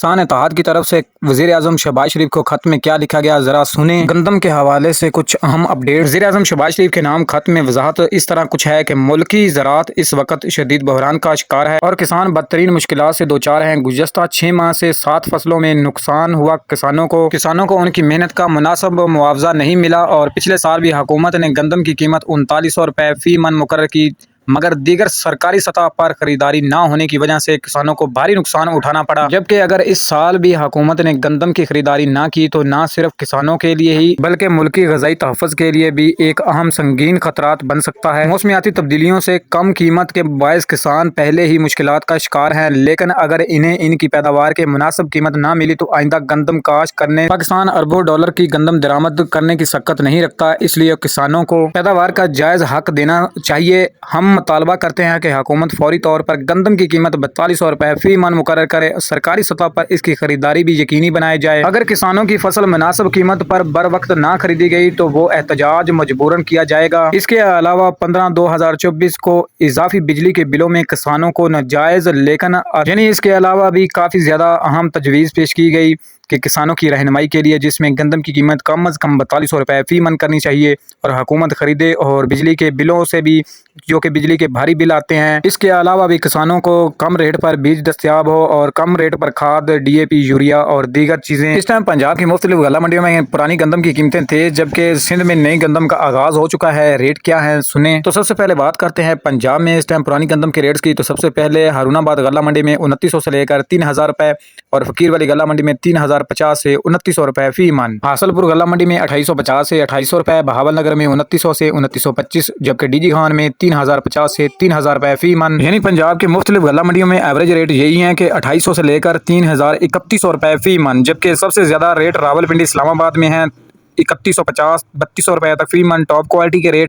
किसान इत्तेहाद की तरफ से वज़ीर-ए-आज़म शहबाज शरीफ को खत में क्या लिखा गया, ज़रा सुने। गंदम के हवाले से कुछ अहम अपडेट। वज़ीर-ए-आज़म शहबाज शरीफ के नाम खत में वज़ाहत इस तरह कुछ है कि मुल्की ज़राअत इस वक्त शदीद बहरान का शिकार है और किसान बदतरीन मुश्किलात से दो चार हैं। गुज़श्ता 6 माह से 7 फसलों में नुकसान हुआ। किसानों को उनकी मेहनत का मुनासिब मुआवजा नहीं मिला और पिछले साल भी हुकूमत ने गंदम की कीमत 3900 रुपये फ़ी मन मुकर्रर की, मगर दीगर सरकारी सतह पर खरीदारी न होने की वजह से किसानों को भारी नुकसान उठाना पड़ा। जबकि अगर इस साल भी हुकूमत ने गंदम की खरीदारी न की तो न सिर्फ किसानों के लिए ही बल्कि मुल्की ग़ज़ाई तहफ़्फ़ुज़ के लिए भी एक अहम संगीन खतरात बन सकता है। मौसमियाती तब्दीलियों से कम कीमत के बायस किसान पहले ही मुश्किलात का शिकार हैं, लेकिन अगर इन्हें इनकी पैदावार के मुनासिब कीमत न मिली तो आइंदा गंदम काश्त करने पाकिस्तान अरबों डॉलर की गंदम दरामद करने की सकत नहीं रखता। इसलिए किसानों को पैदावार का जायज़ हक देना चाहिए। हम मुतालबा करते हैं कि हुकूमत फौरी तौर पर गंदम की कीमत 4200 रुपये फ़ी मन मुकर्रर करे। सरकारी सतह पर इसकी खरीदारी भी यकीनी बनाई जाए। अगर किसानों की फसल मुनासिब कीमत पर बर वक्त ना खरीदी गई तो वो एहतजाज मजबूरन किया जाएगा। इसके अलावा 15/2/2024 को इजाफी बिजली के बिलों में किसानों को नाजायज लेकिन यानी इसके अलावा भी काफ़ी ज़्यादा अहम तजवीज़ पेश की गई कि किसानों की रहनुमाई के लिए, जिसमें गंदम की कीमत कम अज़ कम 4200 रुपये फ़ी मन करनी चाहिए और हुकूमत खरीदे और बिजली के बिलों से भी, जो कि बिजली के भारी बिल आते हैं। इसके अलावा भी किसानों को कम रेट पर बीज दस्तयाब हो और कम रेट पर खाद, DAP, यूरिया और दीगर चीज़ें। इस टाइम पंजाब की मुख्तलिफ गल्ला मंडियों में पुरानी गंदम की कीमतें थे, जबकि सिंध में नई गंदम का आगाज़ हो चुका है। रेट क्या है सुने। तो सबसे पहले बात करते हैं पंजाब में इस टाइम पुरानी गंदम के रेट्स की। तो सबसे पहले हारूनाबाद गल्ला मंडी में 2900 से लेकर 3000 रुपये और फ़कीर वाली गल्ला मंडी में 3050 से 2900 रुपये फ़ी मन। हासलपुर गल्ला मंडी में 2850 से 2800 रुपये, बहावल नगर में 2900 से 2925, जबकि DG खान में 3050 से 3000 रुपये फ़ी मन। यानी पंजाब के मुख्तलिफ गल्ला मंडियों में एवरेज रेट यही है कि 2800 से लेकर 3100 रुपये फ़ी मन, जबकि सबसे ज़्यादा रेट रावलपिंडी इस्लामाबाद में है 3150 3200 रुपये तक फ़ी मन। टॉप क्वालिटी के रेट